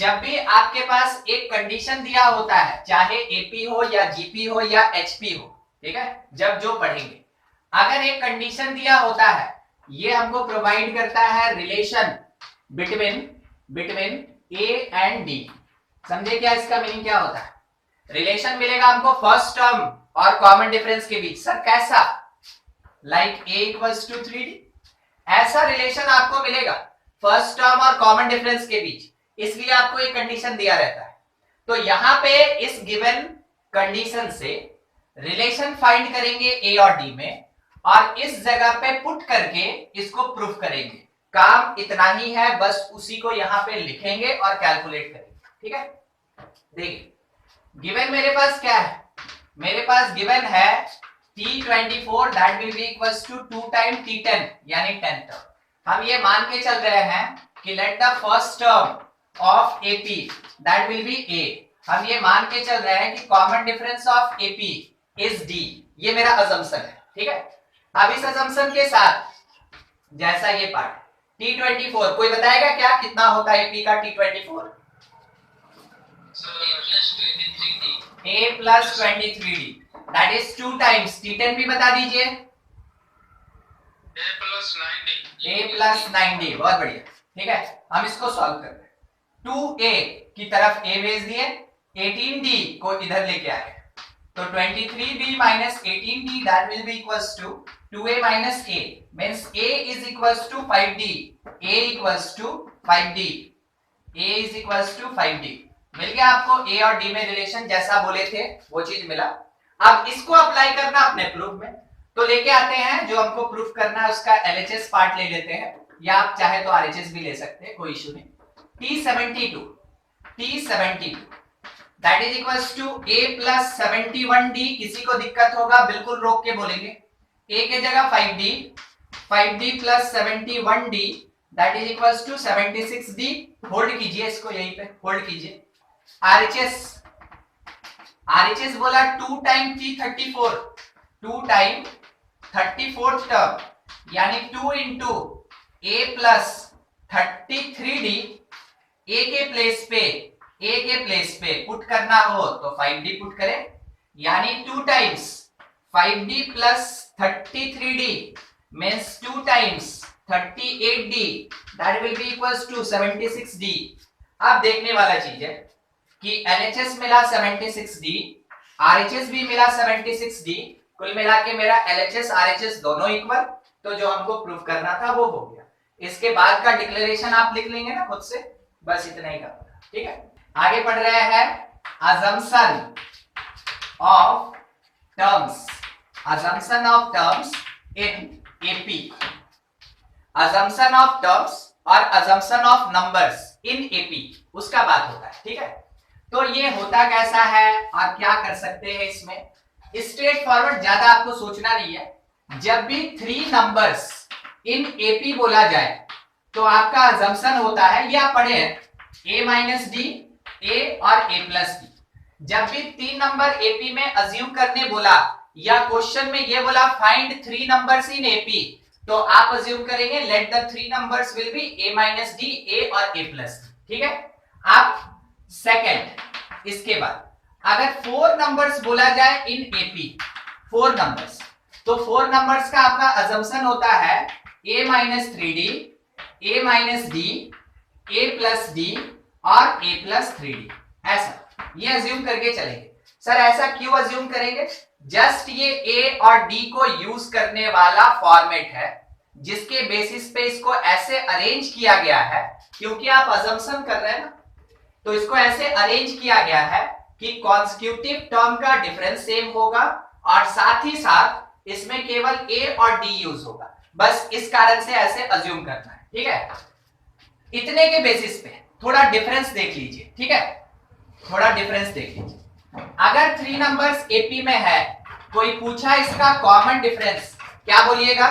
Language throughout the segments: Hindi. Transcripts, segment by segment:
जब भी आपके पास एक कंडीशन दिया होता है, चाहे एपी हो या जीपी हो या एचपी हो, ठीक है, जब जो पढ़ेंगे, अगर एक कंडीशन दिया होता है, ये हमको प्रोवाइड करता है relation between between A and D. समझे क्या इसका मीनिंग क्या होता है? रिलेशन मिलेगा हमको फर्स्ट टर्म और कॉमन डिफरेंस के बीच। सर कैसा? Like a equals to 3d, ऐसा रिलेशन आपको मिलेगा फर्स्ट टर्म और कॉमन डिफरेंस के बीच, इसलिए आपको एक कंडीशन दिया रहता है। तो यहां पे इस गिवन कंडीशन से रिलेशन फाइंड करेंगे ए और डी में, और इस जगह पे पुट करके इसको प्रूफ करेंगे। काम इतना ही है, बस उसी को यहां पे लिखेंगे और कैलकुलेट करेंगे। ठीक है, देखिए गिवन मेरे पास क्या है, मेरे पास गिवन है T24 that will be equals to 2 time T10 यानी 10 टर्म। हम ये मान के चल रहे हैं कि let the first term of AP that will B A। हम ये मान के चल रहे हैं कि common difference of AP is D। ये मेरा अजम्पशन है। ठीक है, अब इस अजम्पशन के साथ जैसा ये पार्ट T24, कोई बताएगा क्या कितना होता है AP का T24? A plus 23D that is 2 times T10 भी बता दीजिए। A plus 9D, बहुत बढ़िया। ठीक है, हम इसको सॉल्व कर रहे हैं। 2A की तरफ A भेज दिए, 18D को इधर लेके आए, तो 23B minus 18D that will be equals to 2A minus A means A is equals to 5D, A equals to 5D, A is equals to 5D। मिल गया आपको ए और डी में रिलेशन, जैसा बोले थे वो चीज मिला। अब इसको अप्लाई करना अपने प्रूफ में, तो लेके आते हैं जो हमको प्रूफ करना है उसका एलएचएस पार्ट ले लेते हैं, या आप चाहे तो आरएचएस भी ले सकते हैं, कोई इशू नहीं। T72 that is equals to A plus 71D। किसी को दिक्कत होगा बिल्कुल रोक के बोलेंगे। A के जगह 5D plus 71D that is equals to 76D। Hold कीजिए इसको, यहीं पे होल्ड कीजिए। आरएचएस बोला 2 time T34, 2 time 34th term यानी 2 into A plus 33D। A के प्लेस पे पुट करना हो तो 5D पुट करें, यानी 2 times 5D plus 33D means 2 times 38D that will be equals to 76D। अब देखने वाला चीज है कि LHS मिला 76D, RHS भी मिला 76D, कुल मिला के मेरा LHS RHS दोनों इक्वल, तो जो हमको प्रूफ करना था वो हो गया। इसके बाद का डिक्लेरेशन आप लिख लेंगे ना खुद से, बस इतना ही करना। ठीक है, आगे पढ़ रहे हैं assumption of terms in AP। assumption of terms और assumption of numbers in AP उसका बात होता है। ठीक है, तो ये होता कैसा है और क्या कर सकते हैं इसमें, स्ट्रेट फॉरवर्ड, ज्यादा आपको सोचना नहीं है। जब भी 3 नंबर्स इन एपी बोला जाए तो आपका अजम्पशन होता है, ये आप पढ़े हैं, a माइनस डी, ए और a प्लस डी। जब भी 3 नंबर एपी में अज्यूम करने बोला या क्वेश्चन में ये बोला फाइंड 3 नंबर्स इन एपी, तो आप अज्यूम करेंगे let the 3 numbers will be a minus D, a और a प्लस डी। ठीक है, आप सेकेंड, इसके बाद अगर 4 नंबर्स बोला जाए इन एपी, 4 नंबर्स, तो 4 नंबर्स का आपका अजम्पशन होता है a minus 3d, a minus d, a plus d और a प्लस 3d। ऐसा ये अज्यूम करके चलेंगे। सर ऐसा क्यों अज्यूम करेंगे? जस्ट ये a और d को यूज करने वाला फॉर्मेट है, जिसके बेसिस पे इसको ऐसे अरेंज किया गया है, क्योंकि आप अजम्पशन कर रहे हैं ना, तो इसको ऐसे अरेंज किया गया है कि कॉन्सेक्यूटिव टर्म का डिफरेंस सेम होगा और साथ ही साथ इसमें केवल a और d यूज होगा। बस इस कारण से ऐसे अज्यूम करना है। ठीक है, इतने के बेसिस पे थोड़ा डिफरेंस देख लीजिए। ठीक है, थोड़ा डिफरेंस देख लीजिए। अगर 3 नंबर्स एपी में है, कोई पूछा इसका कॉमन डिफरेंस, क्या बोलिएगा?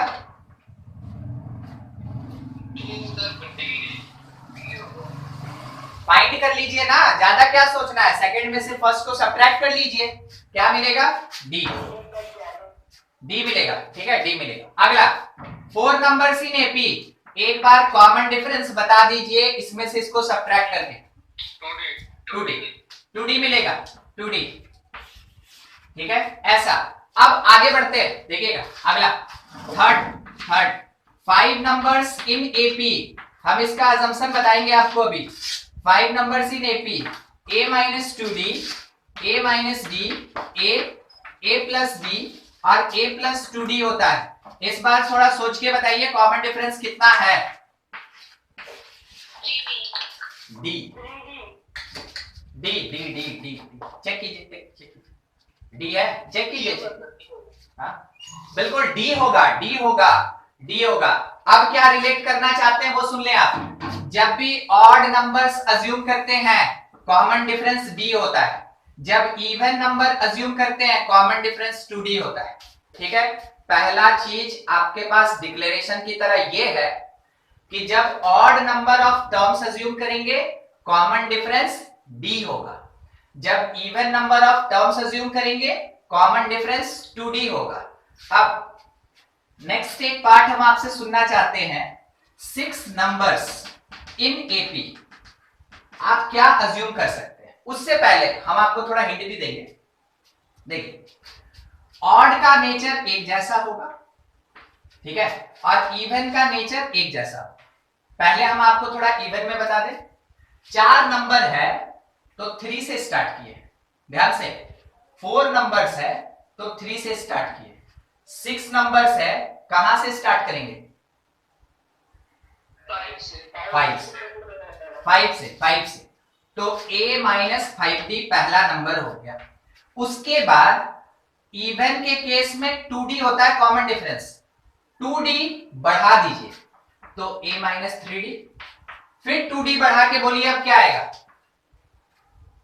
फाइंड कर लीजिए ना, ज्यादा क्या सोचना है, सेकंड में से फर्स्ट को सब्ट्रैक्ट कर लीजिए, क्या मिलेगा? डी मिलेगा। ठीक है, डी मिलेगा। अगला 4 नंबर्स इन एपी, एक बार कॉमन डिफरेंस बता दीजिए इसमें से इसको सब्ट्रैक्ट करके। 2D 2D मिलेगा 2D, ठीक है ऐसा। अब आगे बढ़ते हैं, देखिएगा अगला थर्ड 5 नंबर्स इन एपी। हम इसका अजम्पशन बताएंगे आपको अभी। 5 numbers in AP, a minus 2d, a minus d, a plus b और a प्लस 2d होता है। इस बार थोड़ा सोच के बताइए कॉमन डिफरेंस कितना है। d d d d d check कीजिए, डी है, चेक कीजिए। हाँ बिल्कुल डी होगा, डी होगा, डी होगा। अब क्या रिलेट करना चाहते हैं वो सुन ले आप। जब भी ऑड नंबर्स अज्यूम करते हैं कॉमन डिफरेंस डी होता है, जब इवन नंबर अज्यूम करते हैं कॉमन डिफरेंस 2d होता है, ठीक है। पहला चीज आपके पास डिक्लेरेशन की तरह ये है कि जब odd number of terms assume करेंगे कॉमन डिफरेंस d होगा, जब even number of terms assume करेंगे कॉमन डिफरेंस 2d होगा। अब नेक्स्ट एक पार्ट हम आपसे सुनना चाहते हैं, 6 नंबर्स इन एपी आप क्या अज्यूम कर सकते हैं। उससे पहले हम आपको थोड़ा हिंट भी देंगे। देखिए ऑड का नेचर एक जैसा होगा, ठीक है, और इवन का नेचर एक जैसा होगा। पहले हम आपको थोड़ा इवन में बता दें। 4 नंबर है तो 3 से स्टार्ट किए, ध्यान से। 4 नंबर्स है तो 3 से स्टार्ट किए। 6 नंबर्स है, कहां से स्टार्ट करेंगे? 5 से। तो a माइनस 5d पहला नंबर हो गया। उसके बाद इवन के केस में 2d होता है कॉमन डिफरेंस, 2d बढ़ा दीजिए तो a माइनस 3d, फिर 2d बढ़ा के बोलिए अब क्या आएगा?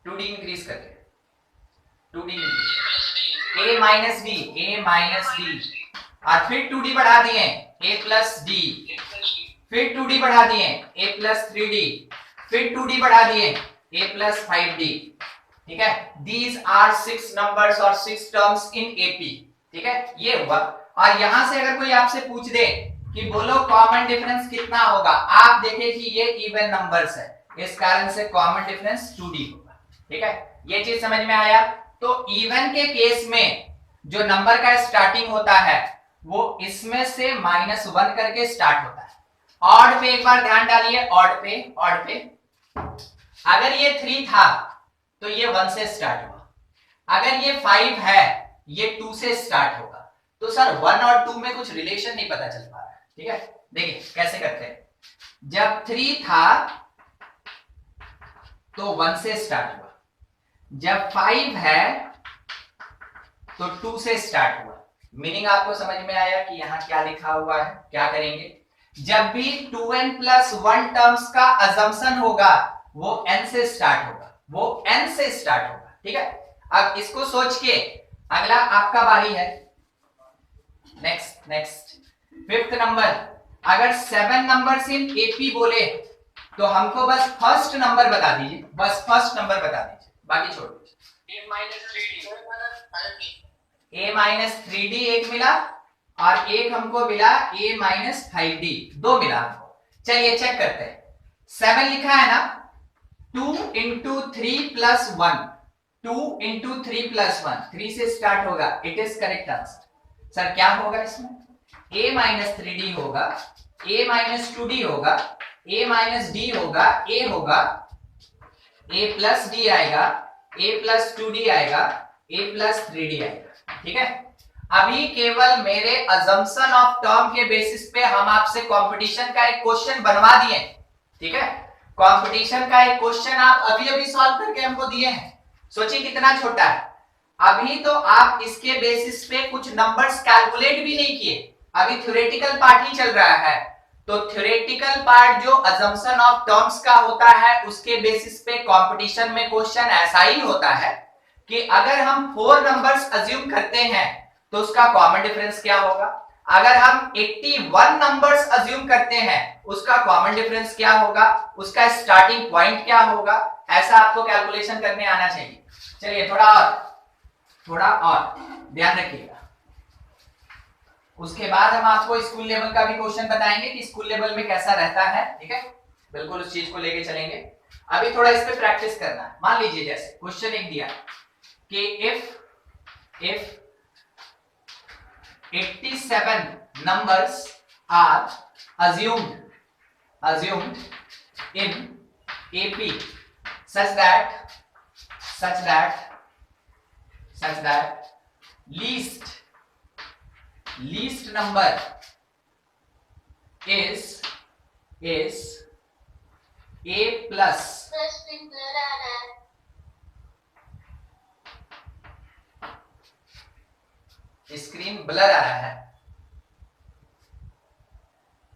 2d इंक्रीज करके 2d a माइनस d और फिर 2d बढ़ा दिए a प्लस d, फिर 2d बढ़ा दिए a प्लस 3d, फिर 2d बढ़ा दिए a प्लस 5d, ठीक है। दीज आर 6 नंबर्स और 6 टर्म्स इन एपी, ठीक है, ये हुआ। और यहां से अगर कोई आपसे पूछ दे कि बोलो कॉमन डिफरेंस कितना होगा, आप देखें कि ये इवन नंबर्स है, इस कारण से कॉमन डिफरेंस 2d होगा, ठीक है। ये चीज समझ में आया। तो इवन के केस में जो नंबर का स्टार्टिंग होता है वो इसमें से -1 करके स्टार्ट होता है। ऑड पे एक बार ध्यान डालिए, ऑड पे अगर ये 3 था तो ये 1 से स्टार्ट हुआ, अगर ये 5 है ये 2 से स्टार्ट होगा। तो सर 1 और 2 में कुछ रिलेशन नहीं पता चल पा रहा है, ठीक है। देखिए कैसे करते हैं। जब 3 था तो 1 से स्टार्ट हुआ, जब 5 है तो 2 से स्टार्ट हुआ। मीनिंग आपको समझ में आया कि यहां क्या लिखा हुआ है। क्या करेंगे, जब भी 2n प्लस 1 टर्म्स का अजम्पशन होगा वो n से स्टार्ट होगा, वो n से स्टार्ट होगा, ठीक है। अब इसको सोच के अगला आपका बारी है। नेक्स्ट 5th नंबर, अगर 7 नंबर्स इन एपी बोले तो हमको बस फर्स्ट नंबर बता दीजिए, बस फर्स्ट नंबर बता दीजिए, बाकी छोड़ दीजिए। a माइनस 3d एक मिला और एक हमको मिला a माइनस 5d, 2 मिला हमको। चलिए चेक करते हैं। 7 लिखा है ना, 2 इंटू 3 प्लस 1, 2 इंटू 3 प्लस 1, 3 से स्टार्ट होगा, it is correct answer. Sir क्या होगा इसमें? a माइनस 3d होगा, a माइनस 2d होगा, a माइनस d होगा, a होगा, a प्लस d आएगा, a प्लस 2d आएगा, a प्लस 3d आएगा, ठीक है। अभी केवल मेरे अजम्पशन ऑफ टर्म के बेसिस पे हम आपसे कंपटीशन का एक क्वेश्चन बनवा दिए, ठीक है। कंपटीशन का एक क्वेश्चन आप अभी सॉल्व करके हमको दिए हैं। सोचिए कितना छोटा है। अभी तो आप इसके बेसिस पे कुछ नंबर्स कैलकुलेट भी नहीं किए, अभी थ्योरेटिकल पार्ट ही चल रहा है। तो थ्योरेटिकल पार्ट जो अजम्पशन ऑफ टर्म्स का होता है उसके बेसिस पे कंपटीशन में क्वेश्चन ऐसा ही होता है कि अगर हम 4 नंबर्स अज्यूम करते हैं तो उसका कॉमन डिफरेंस क्या होगा, अगर हम 81 नंबर्स अज्यूम करते हैं उसका कॉमन डिफरेंस क्या होगा, उसका स्टार्टिंग पॉइंट क्या होगा, ऐसा आपको कैलकुलेशन करने आना चाहिए। चलिए थोड़ा और ध्यान रखिएगा। उसके बाद हम आपको स्कूल लेवल का भी क्वेश्चन बताएंगे कि स्कूल लेवल में कैसा रहता है, ठीक है। बिल्कुल उस चीज को लेके चलेंगे। अभी थोड़ा इस पे प्रैक्टिस करना है। मान लीजिए जैसे क्वेश्चन एक दिया कि if 87 numbers are assumed in AP such that least number is A plus screen blur आ रहा है।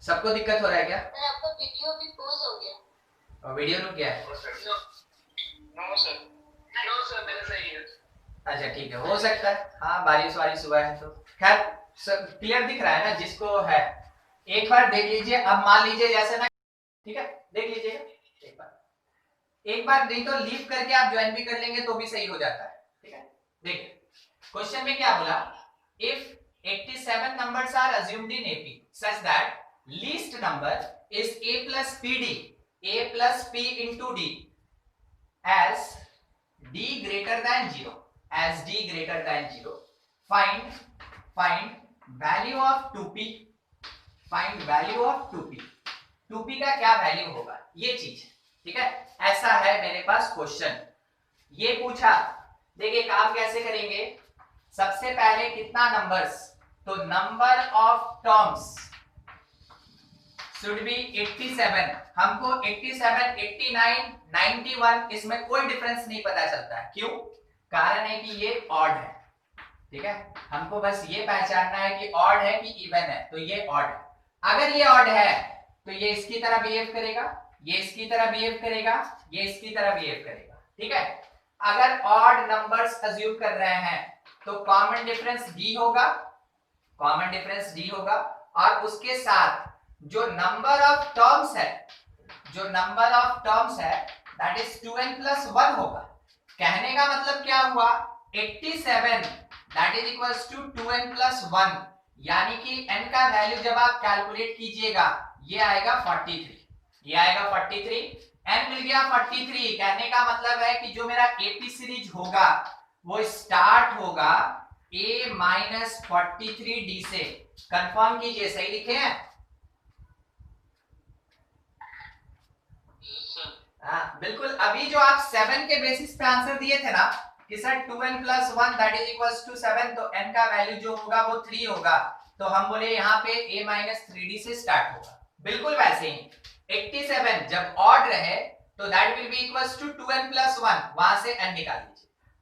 सबको दिक्कत हो रहा है क्या? सर आपका वीडियो भी पॉज हो गया। और वीडियो रुक गया है? नो सर मेरा सही है। अच्छा ठीक है, हो सकता है। हाँ बारिश हुआ है तो खैर सब क्लियर दिख रहा है ना जिसको है। एक बार देख लीजिए। अब मान लीजिए जैसे ना, ठीक है देख लीजिए एक बार नहीं तो लीव करके आप ज्वाइन भी कर लेंगे तो भी सही हो जाता है। ठीक है देखिए क्वेश्चन में क्या बोला, if 87 numbers are assumed in AP such that least number is A plus PD, A plus P into D as D greater than 0, find value of 2P, find value of 2P, 2P का क्या वैल्यू होगा ये चीज। ठीक है ऐसा है मेरे पास क्वेश्चन। ये पूछा, देखिए काम कैसे करेंगे। सबसे पहले कितना नंबर्स, तो number of terms should be 87। हमको 87, 89, 91 इसमें कोई डिफरेंस नहीं पता चलता है। क्यों? कारण है कि ये ऑड है। ठीक है हमको बस ये पहचानना है कि ऑड है कि इवन है। तो ये ऑड है। अगर ये ऑड है तो ये इसकी तरह बिहेव करेगा, ये इसकी तरह बिहेव करेगा, ये इसकी तरह बिहेव करेगा। ठीक है अगर ऑड नंबर्स अज्यूम कर रहे हैं तो कॉमन डिफरेंस डी होगा, कॉमन डिफरेंस डी होगा। और उसके साथ जो नंबर ऑफ टर्म्स है, जो नंबर ऑफ टर्म्स है दैट इज 2n प्लस 1 होगा। कहने का मतलब क्या हुआ, 87 that is equals to 2n plus 1, यानी कि n का वैल्यू जब आप कैलकुलेट कीजिएगा ये आएगा 43, ये आएगा 43। n मिल गया 43। कहने का मतलब है कि जो मेरा एपी सीरीज होगा वो स्टार्ट होगा a माइनस 43d से। कंफर्म कीजिए सही लिखे हैं? हाँ बिल्कुल। अभी जो आप 7 के बेसिस पे आंसर दिए थे ना कि sir 2n plus 1 that is equals to 7, तो n का वैल्यू जो होगा वो 3 होगा। तो हम बोले यहाँ पे a माइनस 3d से स्टार्ट होगा। बिल्कुल वैसे ही 87 जब ऑड रहे तो that will be equals to 2n plus 1, वहां से n निकाल लीजिए।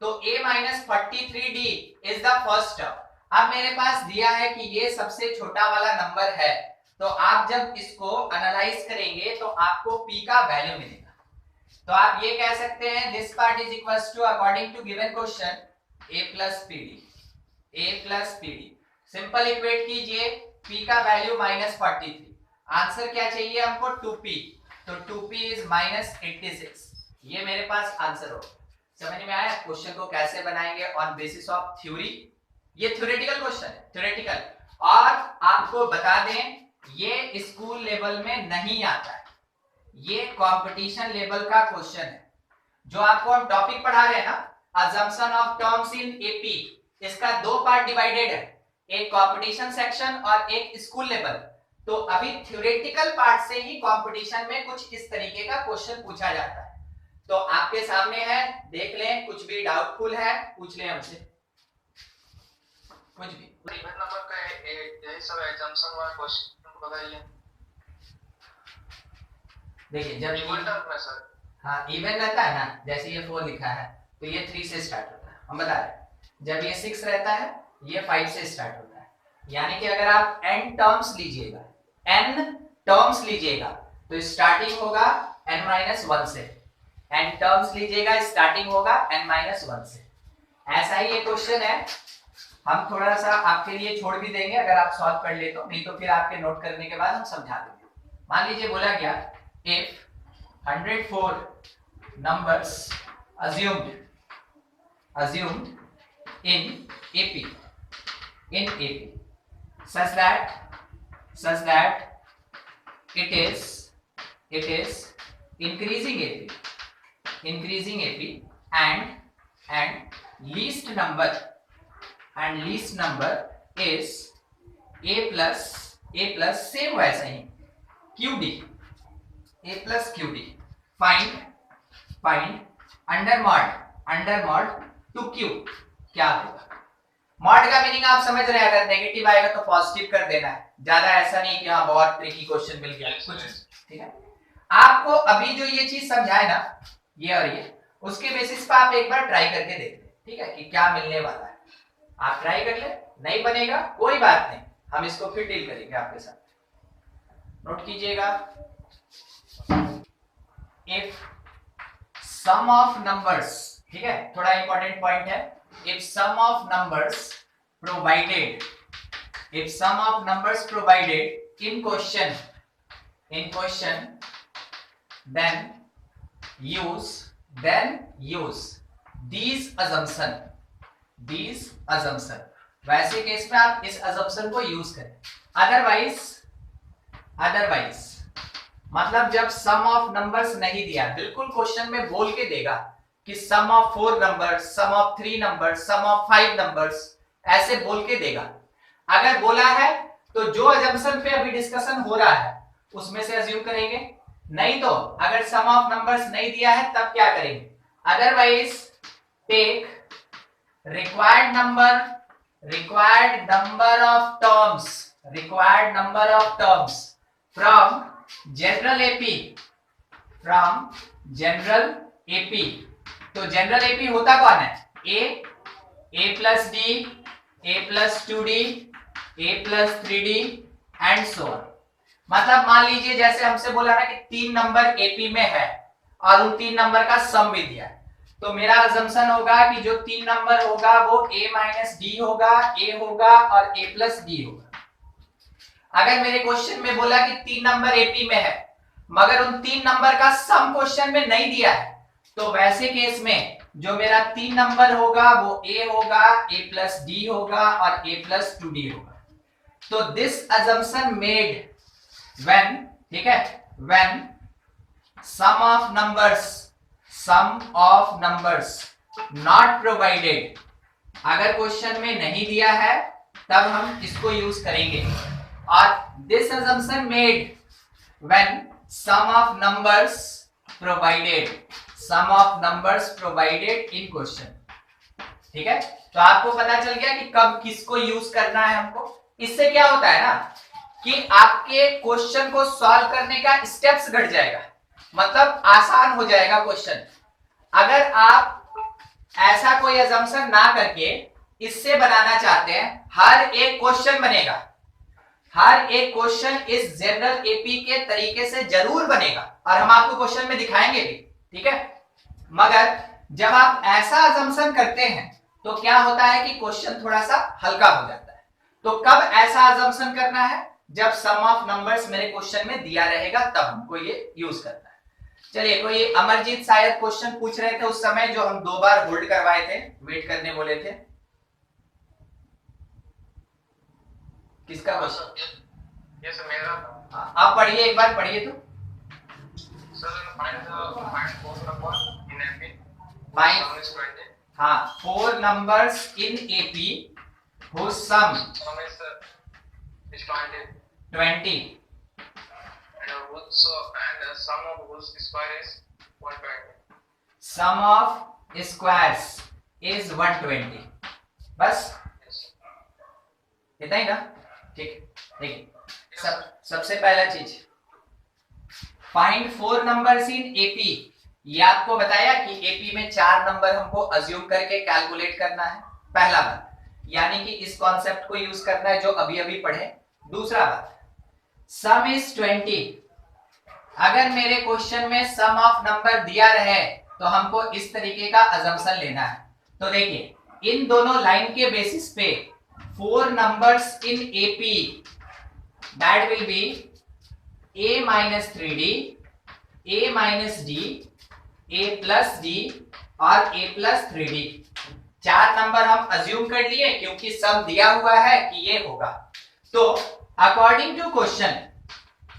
तो a minus 43d is the first term. अब मेरे पास दिया है कि ये सबसे छोटा वाला नंबर है, तो आप जब इसको एनालाइज करेंगे तो आपको p का वैल्यू मिलेगा। तो आप ये कह सकते हैं this part is equals to according to given question a plus pd। Simple equate कीजिए, p का वैल्यू माइनस 43। आंसर क्या चाहिए हमको 2p, तो 2p इज माइनस 86। ये मेरे पास आंसर हो। समझ में आया क्वेश्चन को कैसे बनाएंगे ऑन बेसिस ऑफ थ्योरी। ये थ्योरेटिकल क्वेश्चन है, थ्योरेटिकल। और आपको बता दें ये स्कूल लेवल में नहीं आता है, ये कंपटीशन लेवल का क्वेश्चन है। जो आपको हम टॉपिक पढ़ा रहे हैं ना, assumption of terms in AP, इसका दो पार्ट डिवाइडेड है, एक कंपटीशन सेक्शन और एक स्कूल लेवल। तो अभी थ्योरेटिकल पार्ट से ही कंपटीशन में कुछ इस तरीके का क्वेश्चन पूछा जाता है। तो आपके सामने है, देख लें, कुछ भी डाउटफुल है पूछ लें हमसे, कुछ भी। इवन नंबर का यही सब एग्जाम्पशन वाला क्वेश्चन बताइए। देखिए जब इवन टर्म में सर, हाँ इवन रहता है ना, जैसे ये 4 लिखा है तो ये 3 से स्टार्ट होता है, हम बता रहे। जब ये 6 रहता है ये 5 से स्टार्ट होता है। यानी कि अगर आप n टर्म्स लीजिएगा, n टर्म्स लीजिएगा तो स्टार्टिंग होगा n-1 से, n टर्म्स लीजिएगा स्टार्टिंग होगा n-1 से। ऐसा ही ये क्वेश्चन है, हम थोड़ा सा आपके लिए छोड़ भी देंगे अगर आप सॉल्व कर ले तो, नहीं तो फिर आपके नोट करने के बाद हम समझा देंगे। मान लीजिए बोला गया if 104 numbers assumed in AP such that it it is increasing AP and least number is a plus same वैसा ही QD, a plus QD. Find under mod to Q क्या होगा। मॉड का मीनिंग आप समझ रहे हैं, अगर नेगेटिव आएगा तो पॉजिटिव कर देना है, ज्यादा ऐसा नहीं कि हाँ बहुत ट्रिकी क्वेश्चन मिल गया कुछ, ठीक है। आपको अभी जो ये चीज समझाए ना, ये और ये, उसके बेसिस पे आप एक बार ट्राई करके देख ले, ठीक है, कि क्या मिलने वाला है। आप ट्राई कर ले, नहीं बनेगा कोई बात नहीं, हम इसको फिर डील करेंगे आपके साथ। नोट कीजिएगा, इफ सम ऑफ नंबर्स, ठीक है, थोड़ा इंपॉर्टेंट पॉइंट है, if some of numbers provided in question then use these assumption। वैसे केस में आप इस assumption को यूज करें, अदरवाइज मतलब जब सम ऑफ नंबर्स नहीं दिया, बिल्कुल क्वेश्चन में बोल के देगा कि sum of 4 numbers, some of 3 numbers, some of 5 numbers, ऐसे बोल के देगा। अगर बोला है तो जो अजम्पशन पे अभी डिस्कशन हो रहा है उसमें से अज्यूम करेंगे, नहीं तो अगर सम ऑफ नंबर्स नहीं दिया है तब क्या करेंगे, otherwise take required number of terms from general AP. तो जनरल एपी होता कौन है, a plus d, a plus 2d, a plus 3d and so on. मतलब मान लीजिए जैसे हमसे बोला ना कि 3 नंबर एपी में है और उन 3 नंबर का सम भी दिया है, तो मेरा अजम्पशन होगा कि जो 3 नंबर होगा वो a माइनस डी होगा, a होगा और a प्लस डी होगा। अगर मेरे क्वेश्चन में बोला कि 3 नंबर एपी में है मगर उन 3 नंबर का सम क्वेश्चन में नहीं दिया है, तो वैसे केस में जो मेरा 3 नंबर होगा वो a होगा, a प्लस डी होगा और a प्लस 2d होगा। तो दिस assumption made when, ठीक है, when sum of numbers not provided, अगर क्वेश्चन में नहीं दिया है तब हम इसको यूज करेंगे। और this assumption made when sum of numbers provided in question, ठीक है। तो आपको पता चल गया कि कब किसको यूज करना है हमको। इससे क्या होता है ना कि आपके क्वेश्चन को सॉल्व करने का स्टेप्स घट जाएगा, मतलब आसान हो जाएगा क्वेश्चन। अगर आप ऐसा कोई अजम्पशन ना करके इससे बनाना चाहते हैं, हर एक क्वेश्चन बनेगा, हर एक क्वेश्चन इस जनरल एपी के तरीके से जरूर बनेगा और हम आपको क्वेश्चन में दिखाएंगे भी, ठीक है। मगर जब आप ऐसा अजम्पशन करते हैं तो क्या होता है कि क्वेश्चन थोड़ा सा हल्का हो जाता है। तो कब ऐसा अजम्पशन करना है, जब सम ऑफ नंबर्स मेरे क्वेश्चन में दिया रहेगा तब हमको ये यूज करना है। चलिए, कोई अमरजीत शायद क्वेश्चन पूछ रहे थे उस समय जो हम 2 बार होल्ड करवाए थे, वेट करने बोले थे। किसका क्वेश्चन? ये सर मेरा। आप पढ़िए, एक बार पढ़िए तो। Sir find 4 number in AP. हाँ, 4 numbers in AP whose sum is 20 and sum of whose square is 120। sum of squares is 120। बस इतना ही ना, ठीक। सबसे पहला चीज फाइंड 4 नंबर्स इन एपी। ये आपको बताया कि एपी में 4 नंबर हमको अज्यूम करके कैलकुलेट करना है, पहला बात, यानी कि इस कॉन्सेप्ट को यूज करना है जो अभी अभी पढ़े। दूसरा बात, सम इज 20। अगर मेरे क्वेश्चन में सम ऑफ नंबर दिया रहे तो हमको इस तरीके का अजम्पशन लेना है। तो देखिए, इन दोनों लाइन के बेसिस पे 4 numbers in AP that will B a minus 3d, a minus d, a plus d और a plus 3d। 4 नंबर हम अज्यूम कर लिए क्योंकि सम दिया हुआ है कि ये होगा। तो अकॉर्डिंग टू क्वेश्चन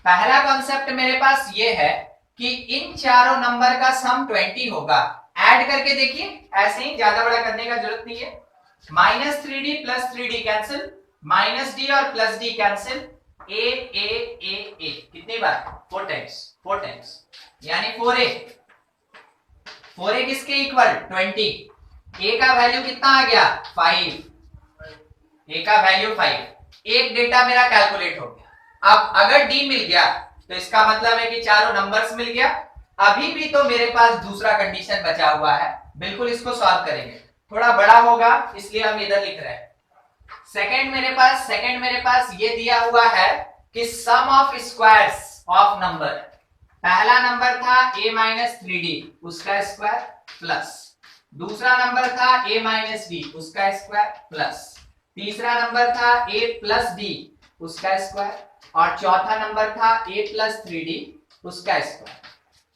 पहला कॉन्सेप्ट मेरे पास ये है कि इन चारों नंबर का सम 20 होगा। ऐड करके देखिए, ऐसे ही ज्यादा बड़ा करने का जरूरत नहीं है। -3d plus 3d cancel, -d और प्लस d कैंसिल, a कितनी बार? 4 टाइम्स यानी 4a। 4a किसके इक्वल? 20। a का वैल्यू कितना आ गया? 5। a का वैल्यू 5। एक डेटा मेरा कैलकुलेट हो गया। अब अगर d मिल गया तो इसका मतलब है कि चारों नंबर्स मिल गया। अभी भी तो मेरे पास दूसरा कंडीशन बचा हुआ है, बिल्कुल इसको सॉल्व करेंगे। थोड़ा बड़ा होगा इसलिए हम इधर लिख रहे हैं। सेकंड मेरे पास ये दिया हुआ है कि sum of squares of number. पहला नंबर था a-3d उसका स्क्वायर प्लस, दूसरा नंबर था a-d उसका स्क्वायर प्लस, तीसरा नंबर था a प्लस d उसका स्क्वायर और चौथा नंबर था a प्लस 3d उसका स्क्वायर।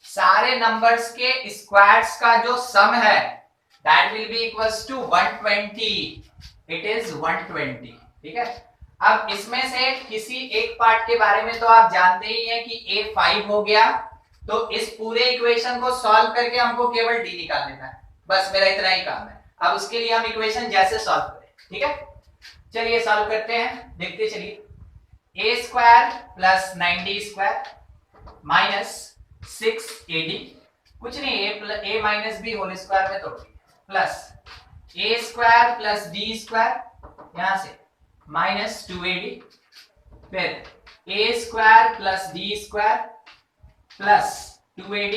सारे नंबर्स के स्क्वायर्स का जो सम है that will be equals to 120। it is 120। ठीक है। अब इसमें से किसी एक पार्ट के बारे में तो आप जानते ही हैं कि a 5 हो गया, तो इस पूरे इक्वेशन को सॉल्व करके हमको केवल d निकाल लेना है, बस मेरा इतना ही काम है। अब उसके लिए हम इक्वेशन जैसे सॉल्व करें, ठीक है। चलिए सॉल्व करते हैं, देखते चलिए। a square plus 9d square minus 6ad, कुछ नहीं, a minus b whole square में तोड़ plus a square plus d square यहां से माइनस 2ad, फिर a square plus d square plus 2ad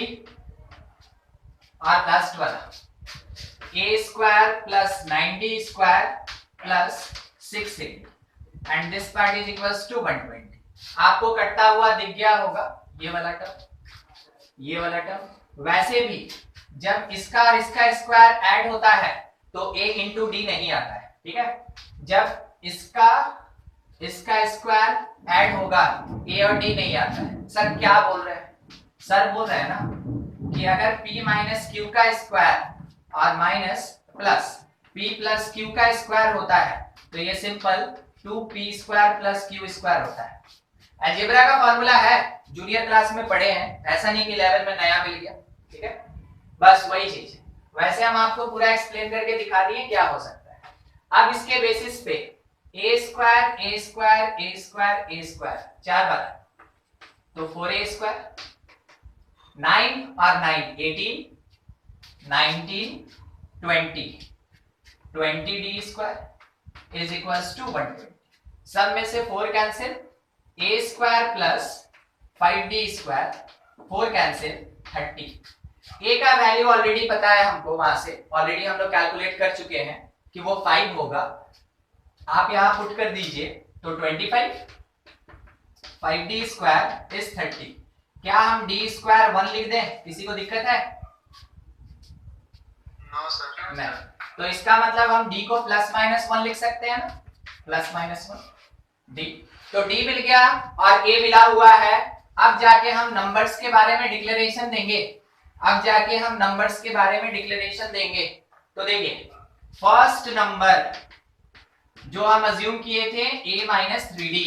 और लास्ट वाला a square plus 9d square plus 6ad and this part is equals to 120। आपको कटता हुआ दिख गया होगा ये वाला टर्म, ये वाला टर्म। वैसे भी जब इसका और इसका स्क्वायर ऐड होता है तो a इंटू डी नहीं आता है, ठीक है। जब इसका स्क्वायर ऐड होगा a और d नहीं आता है। सर क्या बोल रहे हैं? सर बोल रहे हैं ना कि अगर p माइनस क्यू का स्क्वायर और minus plus p plus Q का स्क्वायर होता है तो ये simple 2p square plus Q square होता है। अलजेब्रा का फॉर्मूला है, जूनियर क्लास में पढ़े हैं, ऐसा नहीं कि लेवल में नया मिल गया, ठीक है। बस वही चीज है। वैसे हम आपको पूरा एक्सप्लेन करके दिखा दिए क्या हो सकता है। अब इसके बेसिस पे a square a square a square a square 4 बार तो 4a स्क्वायर, 9 और 9 18, 19 20, 20d square is equals to 120। सब में से 4 cancel, a square plus 5d square 4 cancel 30। a का वैल्यू ऑलरेडी पता है हमको, वहां से ऑलरेडी हम लोग कैलकुलेट कर चुके हैं कि वो 5 होगा। आप यहां पुट कर दीजिए तो 25, 5d स्क्वायर इज 30। क्या हम d स्क्वायर 1 लिख दें? किसी को दिक्कत है? No sir. नहीं। तो इसका मतलब हम d को प्लस माइनस 1 लिख सकते हैं ना, प्लस माइनस 1 d। तो d मिल गया और a मिला हुआ है। अब जाके हम नंबर्स के बारे में डिक्लेरेशन देंगे। तो देखिए फर्स्ट नंबर जो हम अज्यूम किए थे a माइनस 3d,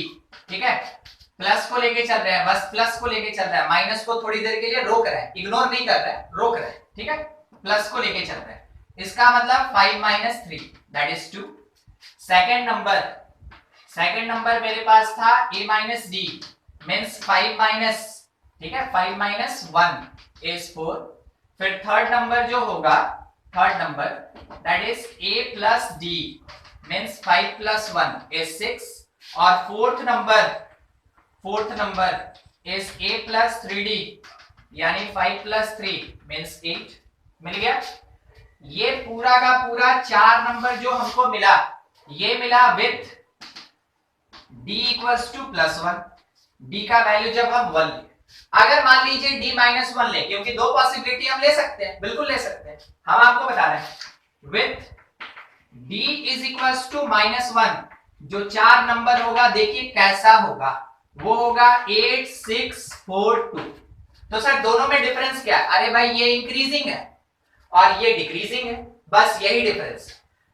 ठीक है। प्लस को लेके चल रहे हैं, बस प्लस को लेके चल रहा है, माइनस को थोड़ी देर के लिए रोक रहा है, इग्नोर नहीं कर रहा है, रोक रहा है, ठीक है। प्लस को लेके चल रहा है, इसका मतलब 5 minus 3 that is 2। Second number मेरे पास था a minus d means 5 minus, ठीक है, 5 माइनस 1 इज 4। फिर थर्ड नंबर जो होगा, third number that is a plus d means 5 plus 1 is 6 और fourth number is a plus 3d यानी 5 प्लस 3 मींस 8। मिल गया। ये पूरा का पूरा 4 नंबर जो हमको मिला, ये मिला with d equals two plus 1। d का वैल्यू जब हम 1 ले, अगर मान लीजिए d माइनस 1 ले, क्योंकि दो पॉसिबिलिटी हम ले सकते हैं, बिल्कुल ले सकते हैं, हम आपको बता रहे हैं with d is equals to minus 1। जो 4 नंबर होगा देखिए कैसा होगा, वो होगा 8 6 4 2। तो सर दोनों में डिफरेंस क्या? अरे भाई ये इंक्रीजिंग है और ये डिक्रीजिंग है, बस यही डिफरेंस।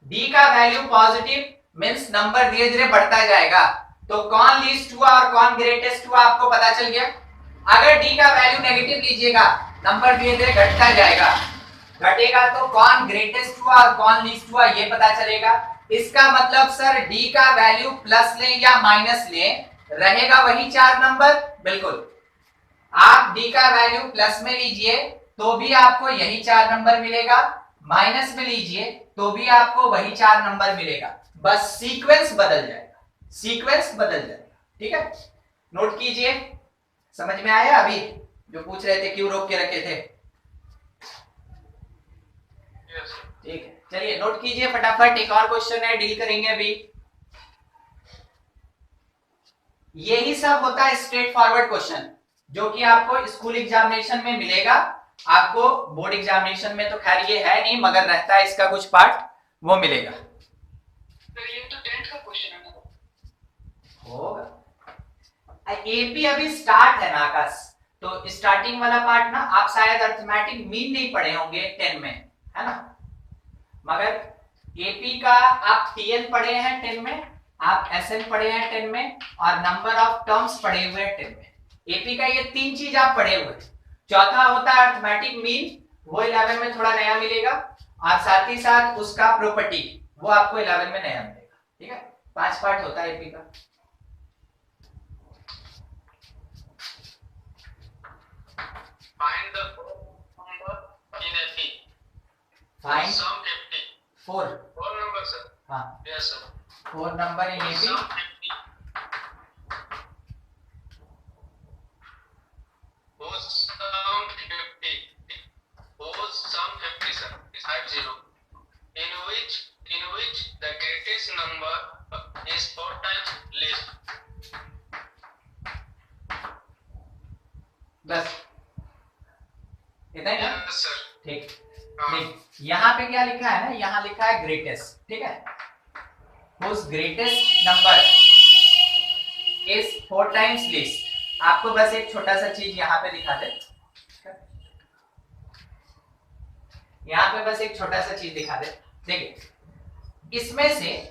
d का वैल्यू पॉजिटिव मींस नंबर धीरे धीरे बढ़ता जाएगा, तो कौन लीस्ट हुआ और कौन ग्रेटेस्ट हुआ आपको पता चल गया। अगर डी का वैल्यू नेगेटिव लीजिएगा, नंबर धीरे धीरे घटता जाएगा, घटेगा तो कौन ग्रेटेस्ट हुआ और कौन लीस्ट हुआ ये पता चलेगा। इसका मतलब सर डी का वैल्यू प्लस लें या माइनस लें, रहेगा वही 4 नंबर। बिल्कुल, आप डी का वैल्यू प्लस में लीजिए तो भी आपको यही 4 नंबर मिलेगा, माइनस में लीजिए तो भी आपको वही 4 नंबर मिलेगा, बस सीक्वेंस बदल जाएगा, सीक्वेंस बदल जाएगा। ठीक है, नोट कीजिए। समझ में आया अभी जो पूछ रहे थे क्यों रोक के रखे थे? ठीक है, चलिए नोट कीजिए फटाफट। एक और क्वेश्चन है, डील करेंगे अभी। यही सब होता है स्ट्रेट फॉरवर्ड क्वेश्चन जो कि आपको स्कूल एग्जामिनेशन में मिलेगा। आपको बोर्ड एग्जामिनेशन में तो खैर ये है नहीं, मगर रहता है इसका कुछ पार्ट, वो मिलेगा। सर ये तो 10th का क्वेश्चन है ना? होगा। एपी अभी स्टार्ट है ना आकाश, तो स्टार्टिंग वाला पार्ट ना आप शायद अरिथमेटिक मीन नहीं पढ़े होंगे 10 में, है ना, मगर एपी का आप टीएल पढ़े हैं 10 में, आप एसएन पढ़े हैं 10 में, और नंबर ऑफ टर्म्स पढ़े हुए हैं 10 में। एपी का ये 3 चीज आप पढ़े हुए हैं। चौथा होता है अरिथमेटिक मीन, वो 11 में थोड़ा नया मिलेगा, और साथ ही साथ उसका प्रॉपर्टी वो आपको 11 में नया मिलेगा। ठीक है, 5 पार्ट होता है एपी का। Find the number in AP. Find Sum 50. 4, 4 number sir. हाँ Yes sir. 4 number in AP. Sum 50. Whose sum 50? Whose sum 50 sir? Is 50. In which the greatest number is 4 times least. बस इतना ही ना? Yes sir. ठीक, हाँ. नहीं यहाँ पे क्या लिखा है ना, यहाँ लिखा है ग्रेटेस्ट। ठीक है, whose greatest number is 4 times least। आपको बस एक छोटा सा चीज यहाँ पे दिखा दे, यहाँ पे बस एक छोटा सा चीज दिखा दे। देखिए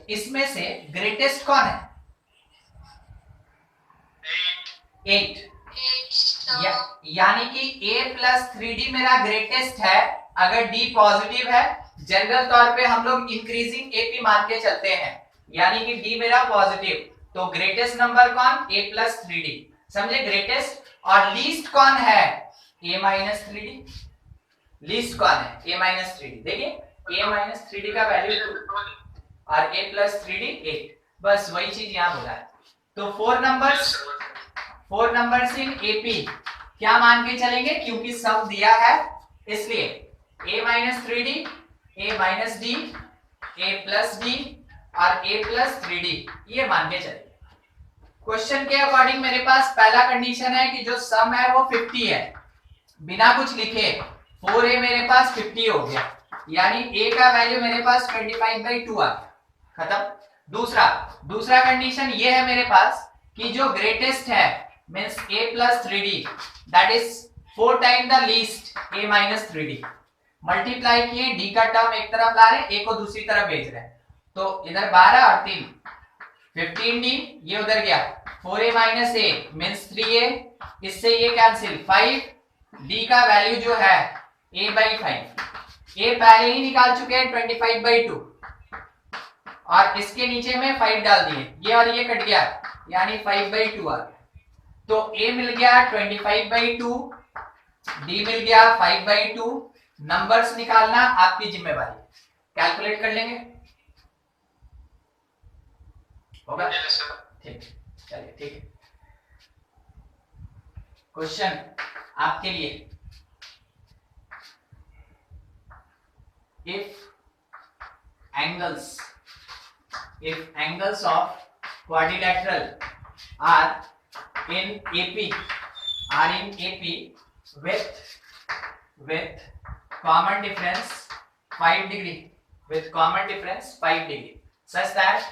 इसमें से ग्रेटेस्ट कौन है? 8। यानी कि a प्लस 3d मेरा ग्रेटेस्ट है अगर d पॉजिटिव है। जनरल तौर पे हम लोग इंक्रीजिंग एपी मान के चलते हैं, यानी कि d मेरा पॉजिटिव, तो ग्रेटेस्ट नंबर कौन? a प्लस 3d, समझे ग्रेटेस्ट। और लीस्ट कौन है? a minus 3d। लीस्ट कौन है? a minus 3d। देखिए a माइनस 3d का वैल्यू 2 और a प्लस 3d 8, बस वही चीज यहाँ बोला है। तो 4 नंबर्स इन एपी क्या मान के चलेंगे, क्योंकि सम दिया है इसलिए a minus 3d, a minus d, a plus d और a प्लस 3d ये मान के चलेंगे। क्वेश्चन के अकॉर्डिंग मेरे पास पहला कंडीशन है कि जो सम है वो 50 है, बिना कुछ लिखे 4a मेरे पास 50 हो गया, यानी a का वैल्यू मेरे पास 25/2 आ गया, खत्म। दूसरा कंडीशन ये है मेरे पास कि जो ग्रेटेस्ट है means a plus 3d that is 4 time the least a minus 3d। Multiply किए, d का टर्म एक तरफ ला रहे हैं, a को दूसरी तरफ भेज रहे हैं, तो इधर 12 और 3 15d, ये उधर गया 4a minus a means 3a, इससे ये कैंसिल 5, d का वैल्यू जो है a/5, a पहले ही निकाल चुके हैं 25/2 और इसके नीचे में 5 डाल दिए, ये और ये कट गया यानी 5/2 आ गया। तो a मिल गया 25/2, d मिल गया 5/2। नंबर्स निकालना आपकी जिम्मेवारी, कैलकुलेट कर लेंगे, होगा? ठीक, चलिए ठीक है। क्वेश्चन आपके लिए, if angles of quadrilateral are in AP with common difference 5 degree, such that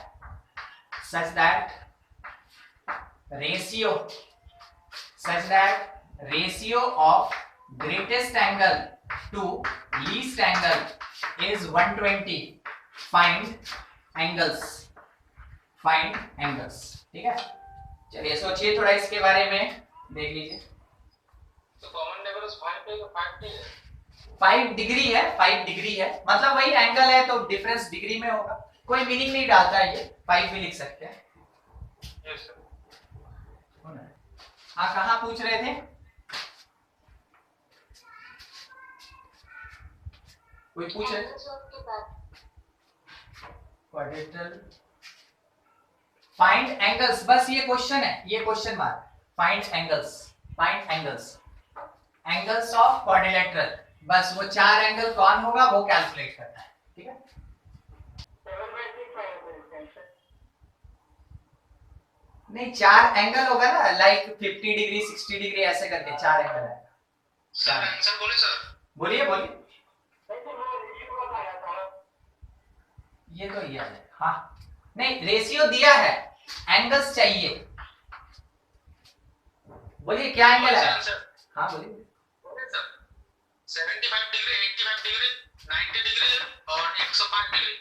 ratio of greatest angle to least angle is 120. Find find angles. ठीक है, चलिए सोचिए थोड़ा इसके बारे में, देख लीजिए। तो कॉमन लेवल 5 है। 5 डिग्री है, 5 डिग्री है, मतलब वही एंगल है तो डिफरेंस डिग्री में होगा, कोई मीनिंग नहीं डालता है, ये 5 भी लिख सकते हैं। Yes sir. हाँ, कहाँ पूछ रहे थे? कोई पूछ रहे क्वाड्रेटल फाइंड एंगल्स, बस ये क्वेश्चन है, ये question mark, find angles, find angles, angles of quadrilateral, बस वो 4 एंगल कौन होगा वो कैलकुलेट करना है। ठीक है, 7/3 नहीं 4 एंगल होगा ना, लाइक 50 डिग्री 60 डिग्री ऐसे करके 4 एंगल है। सर आंसर बोले सर। बोलिए बोलिए। ये तो ये है, हाँ नहीं रेशियो दिया है, एंगल्स चाहिए। बोलिए क्या एंगल है? हाँ बोलिए। 75 डिग्री, 85 डिग्री, 90 डिग्री और 105 डिग्री।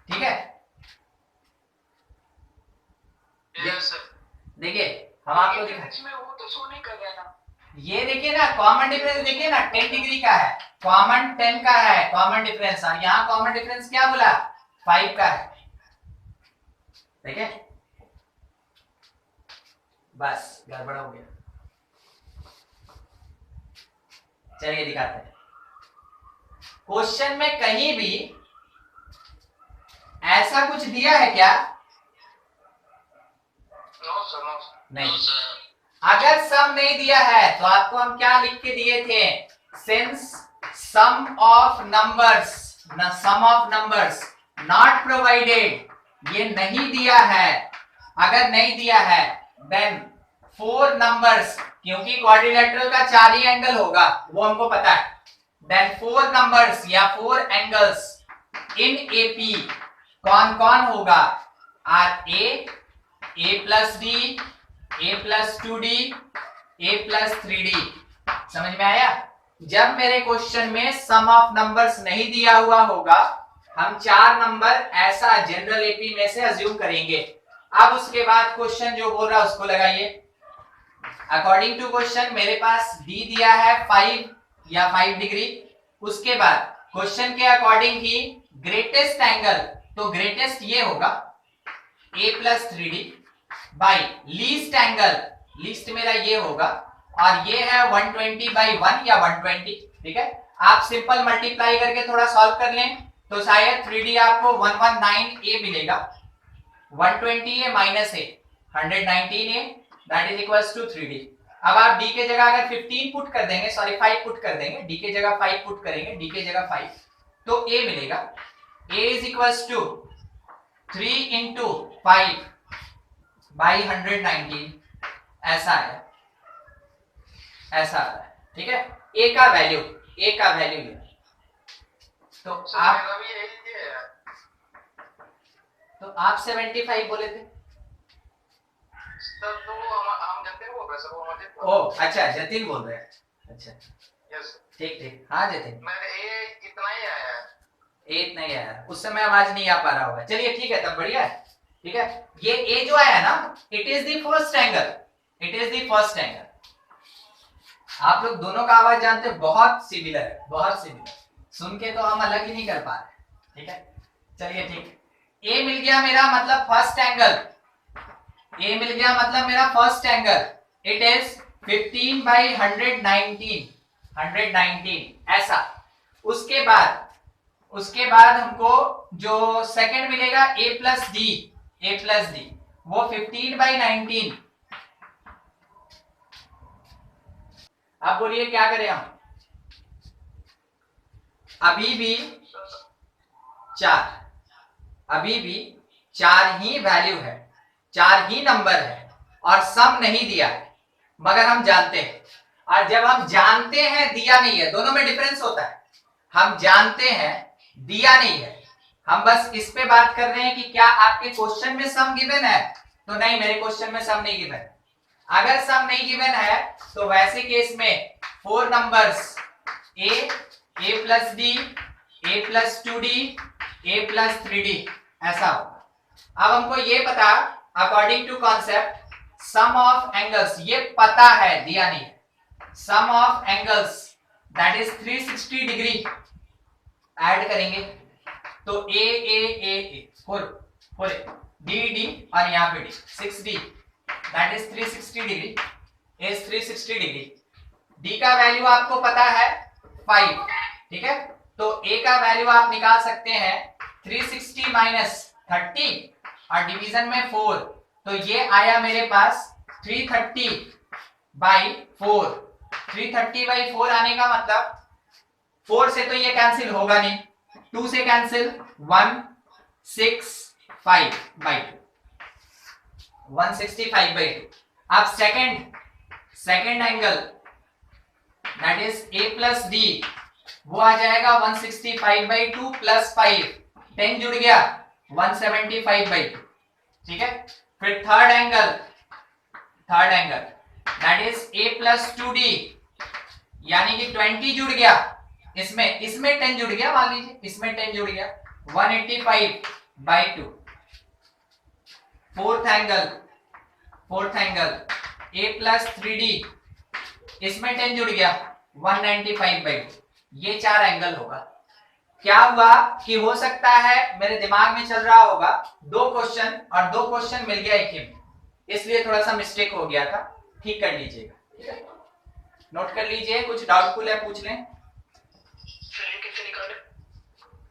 ठीक है, यस सर। देखिए हम आपको दिखा, इसमें वो तो शो नहीं कर रहा है ना। ये देखिए ना कॉमन डिफरेंस, देखिए ना 10 डिग्री का है, कॉमन 10 का है कॉमन डिफरेंस, और यहाँ कॉमन डिफरेंस क्या बोला 5 का है। देखिए बस गड़बड़ हो गया। चलिए दिखाते हैं, क्वेश्चन में कहीं भी ऐसा कुछ दिया है क्या? नो सर, नो नहीं। सर। अगर सम नहीं दिया है तो आपको हम क्या लिख के दिए थे, since some of numbers, some of numbers not provided, ये नहीं दिया है, अगर नहीं दिया है देन 4 नंबर्स, क्योंकि क्वाड्रिलेटरल का 4 ही एंगल होगा वो हमको पता है, देन 4 नंबर्स या 4 एंगल्स इन एपी कौन कौन होगा, are A plus D, a plus 2d, a plus 3d। समझ में आया? जब मेरे क्वेश्चन में सम ऑफ नंबर्स नहीं दिया हुआ होगा, हम 4 नंबर ऐसा जनरल एपी में से अज्यूम करेंगे। अब उसके बाद क्वेश्चन जो बोल रहा है उसको लगाइए। अकॉर्डिंग टू क्वेश्चन मेरे पास d दिया है 5 या 5 डिग्री, उसके बाद क्वेश्चन के अकॉर्डिंग ही ग्रेटेस्ट एंगल, तो ग्रेटेस्ट ये होगा a plus 3d by least angle, least मेरा ये होगा, और ये है 120 बाई 1 या 120। ठीक है, आप सिंपल मल्टीप्लाई करके थोड़ा सॉल्व कर लें तो शायद 3d आपको 119a मिलेगा, 120a minus a 119a that is equals to 3d। अब आप d के जगह अगर 15 पुट कर देंगे, सॉरी 5 पुट कर देंगे, d के जगह 5 पुट करेंगे, d के जगह 5, तो a मिलेगा, a is equals to 3 into 5 by 119, ऐसा है, ऐसा है। ठीक है, a का वैल्यू, a का वैल्यू ये, तो आप मेरा भी यही है। तो आप 75 बोले थे सर तो हम जतिन बोल रहे हैं सर, वो मुझे ओ अच्छा जतिन बोल रहे हैं, अच्छा यस ठीक ठीक, हाँ जतिन, मैंने ए इतना ही आया है। ए इतना ही आया, उस समय आवाज नहीं आ पा रहा होगा, चलिए ठीक है तब बढ़िया है। ठीक है, ये ए जो आया ना, it is the first angle, it is the first angle. आप लोग दोनों का आवाज जानते हैं, बहुत सिमिलर है, बहुत सिमिलर, सुन के तो हम अलग ही नहीं कर पा रहे। ठीक है, चलिए ठीक, ए मिल गया मेरा मतलब फर्स्ट एंगल, ए मिल गया मतलब मेरा first angle, it is 15 by 119, 119 ऐसा। उसके बाद हमको जो सेकंड मिलेगा a प्लस डी, वो 15 बाई 19। अब बोलिए क्या करें हम, अभी भी 4 ही वैल्यू है, 4 ही नंबर है, और सम नहीं दिया है, मगर हम जानते हैं, और जब हम जानते हैं दिया नहीं है, दोनों में डिफरेंस होता है, हम जानते हैं दिया नहीं है, हम बस इस पे बात कर रहे हैं कि क्या आपके क्वेश्चन में सम गिवन है, तो नहीं मेरे क्वेश्चन में सम नहीं गिवन है। अगर सम नहीं गिवन है तो वैसे केस में 4 numbers a plus D, a plus 2d, a plus 3d ऐसा होगा। अब हमको ये पता according to concept sum of angles, ये पता है, दिया नहीं है, sum of angles that is 360 degree add करेंगे तो ए ए ए ए 4 डी डी और यहाँ पे D 6d that is 360 degree is 360 degree. D का वैल्यू आपको पता है 5, ठीक है, तो ए का वैल्यू आप निकाल सकते हैं 360 माइनस 30 और डिवीजन में 4, तो ये आया मेरे पास 330 बाई 4। 330 बाई 4 आने का मतलब 4 से तो ये कैंसिल होगा नहीं, 2 से कैंसिल 165 बाई 2, 165 बाई 2। अब second angle that is a plus D, वो आ जाएगा 165 बाई 2 प्लस 5, 10 जुड़ गया 175 बाई 2, ठीक है। फिर third angle that is a plus 2d, यानी कि 20 जुड़ गया, इसमें 10 जुड़ गया, मान लीजिए इसमें 10 जुड़ गया 185 by 2। Fourth angle a plus 3d, इसमें 10 जुड़ गया 195 बाई 2। ये 4 एंगल होगा। क्या हुआ कि हो सकता है मेरे दिमाग में चल रहा होगा 2 क्वेश्चन और 2 क्वेश्चन मिल गया एक ही में, इसलिए थोड़ा सा मिस्टेक हो गया था, ठीक कर लीजिएगा, ठीक है, नोट कर लीजिए, कुछ डाउटफुल है पूछ लें।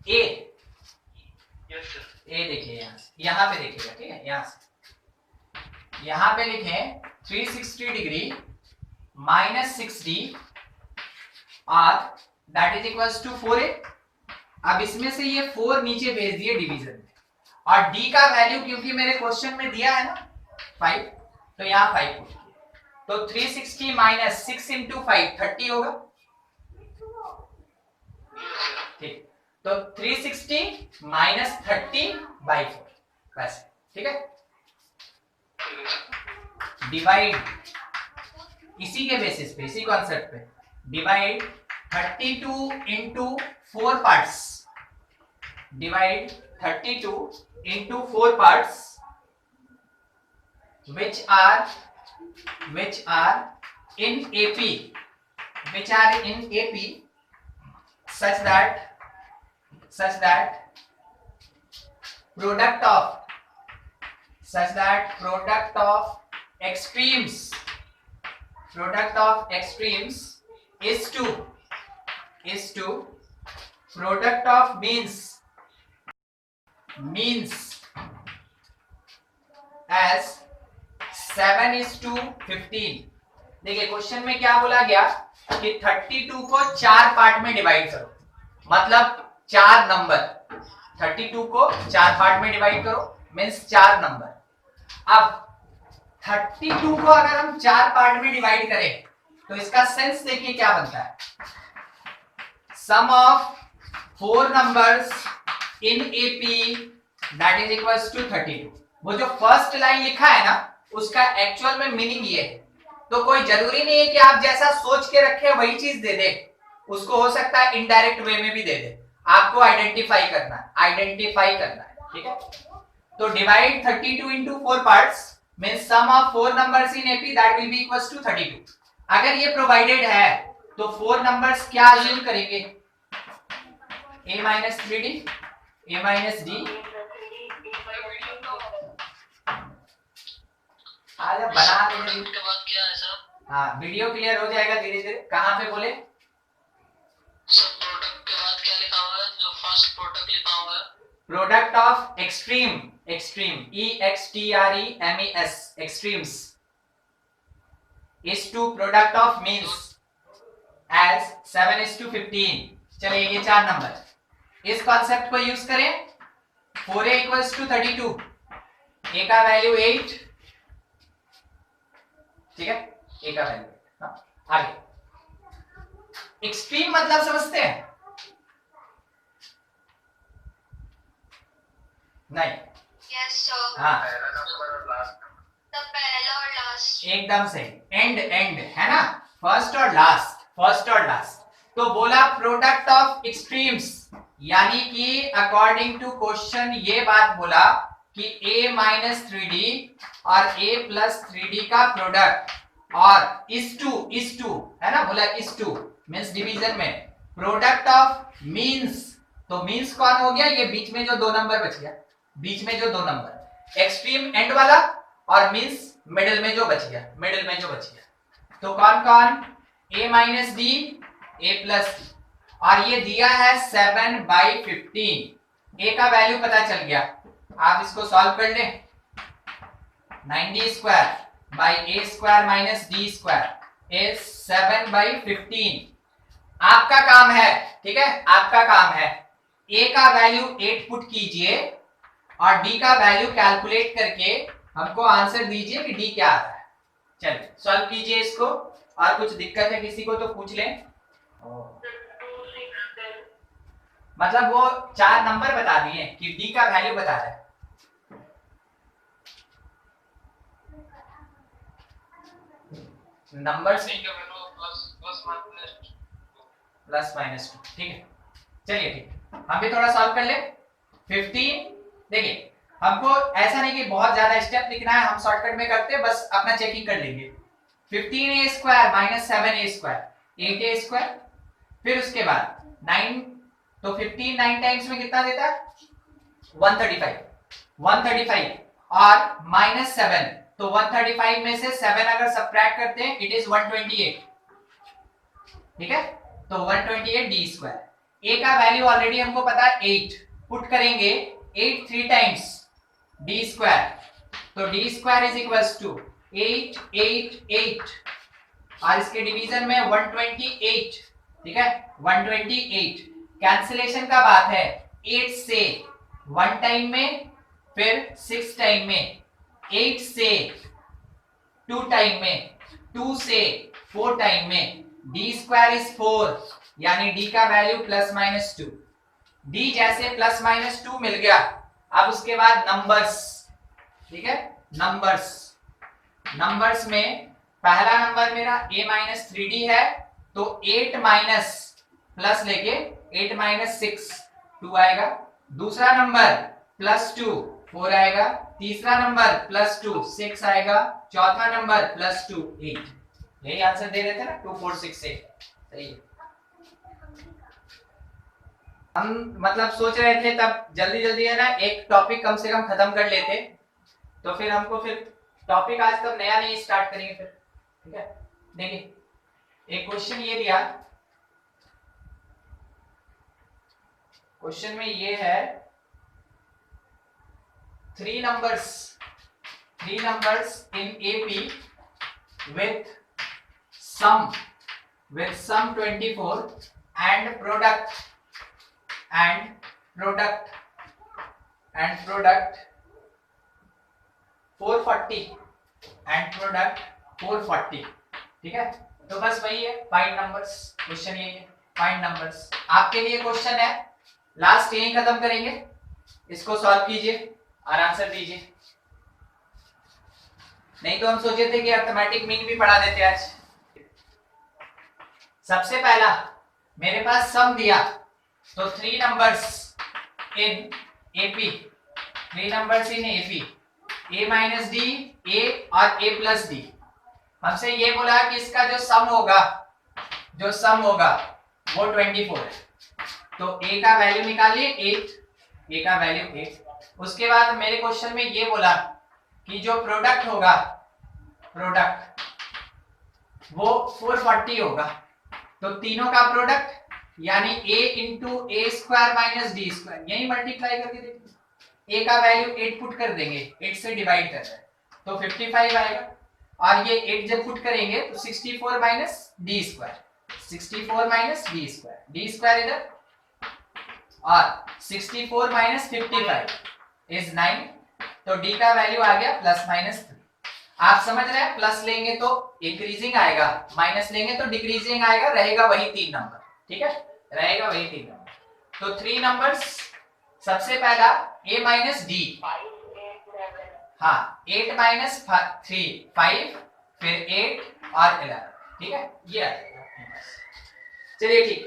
ए, यस सर, ए देखिए यहाँ पे देखिएगा, ठीक है, यहाँ पे लिखें 360 डिग्री माइनस 6d और that is equals to 4a। अब इसमें से ये 4 नीचे भेज दिए डिवीजन में, और d का वैल्यू क्योंकि मेरे क्वेश्चन में दिया है ना 5, तो यहाँ 5 पुट किया, तो 360 माइनस 6 इंटू 5 30 होगा, ठीक, तो 360 माइनस 30 बाई 4 वैसे, ठीक है। डिवाइड इसी के बेसिस पे, इसी कॉन्सेप्ट पे divide 32 into 4 parts, divide 32 into 4 parts which are in AP, such that product of extremes is to product of means as 7:15। देखिए क्वेश्चन में क्या बोला गया कि 32 को 4 पार्ट में डिवाइड करो, मतलब 4 नंबर, 32 को 4 पार्ट में डिवाइड करो मींस 4 नंबर। अब 32 को अगर हम 4 पार्ट में डिवाइड करें तो इसका सेंस देखिए क्या बनता है, sum of 4 numbers in AP that is equals to 32। वो जो फर्स्ट लाइन लिखा है ना उसका एक्चुअल में मीनिंग ये है, तो कोई जरूरी नहीं है कि आप जैसा सोच के रखे वही चीज दे दे, उसको हो सकता है इनडायरेक्ट वे में भी दे दे, आपको आइडेंटिफाई करना है, ठीक है। तो divide 32 into 4 parts means sum of 4 numbers in AP that will be equals to 32। अगर ये प्रोवाइडेड है तो 4 नंबर्स क्या अज्यूम करेंगे, a minus 3d, a minus d, आज बना देंगे के बाद क्या है सर? हाँ वीडियो क्लियर हो जाएगा धीरे धीरे। कहाँ पे बोले सब प्रोडक्ट के बाद क्या लिखा हुआ है, जो फर्स्ट प्रोडक्ट लिखा हुआ है? Product of extreme EXTREMES extremes is to product of means as 7:15। चलिए ये 4 नंबर, इस कॉन्सेप्ट को यूज करें, 4a equals to 32, a का वैल्यू 8, ठीक है, a का वैल्यू 8। हाँ, आगे एक्सट्रीम मतलब समझते हैं नहीं? यस सर, हाँ द पहला और लास्ट। एकदम सही, एंड है ना, फर्स्ट और लास्ट। तो बोला प्रोडक्ट ऑफ एक्सट्रीम्स यानी कि अकॉर्डिंग टू क्वेश्चन ये बात बोला कि a माइनस 3d और a प्लस 3d का प्रोडक्ट और इस टू है ना, बोला इस टू मीन्स डिवीजन में प्रोडक्ट ऑफ मीन्स, तो मीन्स कौन हो गया, ये बीच में जो दो नंबर बच गया, बीच में जो दो नंबर एक्सट्रीम एंड वाला और मीन्स मिडिल में जो बच गया, मिडिल में जो बच गया, तो कौन कौन, a minus D, a plus D, और ये दिया है 7/15, a का वैल्यू पता चल गया, आप इसको सॉल्व कर लें, 9d square by a square minus d square is 7/15। आपका काम है, ठीक है, आपका काम है a का वैल्यू 8 पुट कीजिए और d का वैल्यू कैलकुलेट करके हमको आंसर दीजिए कि d क्या आ रहा है। चलिए सॉल्व कीजिए इसको, और कुछ दिक्कत है किसी को तो पूछ लें। मतलब वो 4 नंबर बता दिए कि d का वैल्यू बता रहा है। नंबर्स प्लस माइनस 2, ठीक है, चलिए ठीक है, हम भी थोड़ा सॉल्व कर ले। 15, देखिए हमको ऐसा नहीं कि बहुत ज्यादा स्टेप लिखना है, हम शॉर्टकट में करते हैं, बस अपना चेकिंग कर लेंगे। 15a square minus 7a square 8a square, फिर उसके बाद 9, तो 15 9 टाइम्स में कितना देता है 135 और माइनस 7, तो 135 में से 7 अगर सब्ट्रैक्ट करते हैं इट इज 128, ठीक है, तो 128 डी स्क्वायर। a का वैल्यू ऑलरेडी हमको पता है 8, पुट करेंगे 8 3 टाइम्स डी स्क्वायर, तो D square is equals to 8 8 8 और इसके डिवीजन में 128, ठीक है, 128। कैंसिलेशन का बात है, 8 से 1 टाइम में, फिर 6 टाइम में, 8 से 2 टाइम में, 2 से 4 टाइम में, d स्क्वायर इज 4, यानी d का वैल्यू प्लस माइनस 2। d जैसे प्लस माइनस 2 मिल गया, अब उसके बाद नंबर्स, ठीक है, नंबर्स में पहला नंबर मेरा a माइनस 3d है, तो 8 माइनस प्लस लेके 8 माइनस 6 2 आएगा, दूसरा नंबर प्लस 2 4 आएगा, तीसरा नंबर प्लस 2 6 आएगा, चौथा नंबर प्लस 2 8। यही आंसर दे रहे थे ना 2 4 6 8, सही है। हम मतलब सोच रहे थे तब जल्दी जल्दी है ना एक टॉपिक कम से कम खत्म कर लेते, तो फिर हमको फिर टॉपिक आज तक नया नहीं स्टार्ट करेंगे फिर, ठीक है। देखिए एक क्वेश्चन ये दिया, क्वेश्चन में ये है 3 numbers in AP with sum 24 and product 440 and product 440, ठीक है। तो बस वही है, फाइंड नंबर्स, क्वेश्चन यही है, फाइंड नंबर्स। आपके लिए क्वेश्चन है, लास्ट यही खत्म करेंगे, इसको सॉल्व कीजिए और आंसर दीजिए। नहीं तो हम सोचे थे कि अर्थमेटिक मीन भी पढ़ा देते आज। सबसे पहला मेरे पास सम दिया, तो 3 numbers in AP, 3 numbers in AP, a minus D, a और a प्लस डी। हमसे ये बोला कि इसका जो सम होगा वो 24 है, तो a का वैल्यू निकालिए 8, a का वैल्यू 8। उसके बाद मेरे क्वेश्चन में ये बोला कि जो प्रोडक्ट होगा, वो 440 होगा, तो तीनों का प्रोडक्ट यानी a into A square minus D square, यही मल्टीप्लाई करके देखिए, a का वैल्यू 8 पुट कर देंगे, 8 से डिवाइड कर रहे हैं तो 55 आएगा, और ये 8 जब पुट करेंगे तो 64 minus D square, 64 minus D square, D square इधर, और 64 माइनस 55 इज 9, तो d का वैल्यू आ गया प्लस माइनस 3। आप समझ रहे हैं, प्लस लेंगे तो इंक्रीजिंग आएगा, माइनस लेंगे तो डिक्रीजिंग आएगा, रहेगा वही 3 नंबर, ठीक है, रहेगा वही 3 नंबर। तो 3 नंबर्स, सबसे पहला a माइनस डी, हाँ 8 माइनस 3 5, फिर 8 और 11, ठीक है, ये आ जाएगा। चलिए ठीक।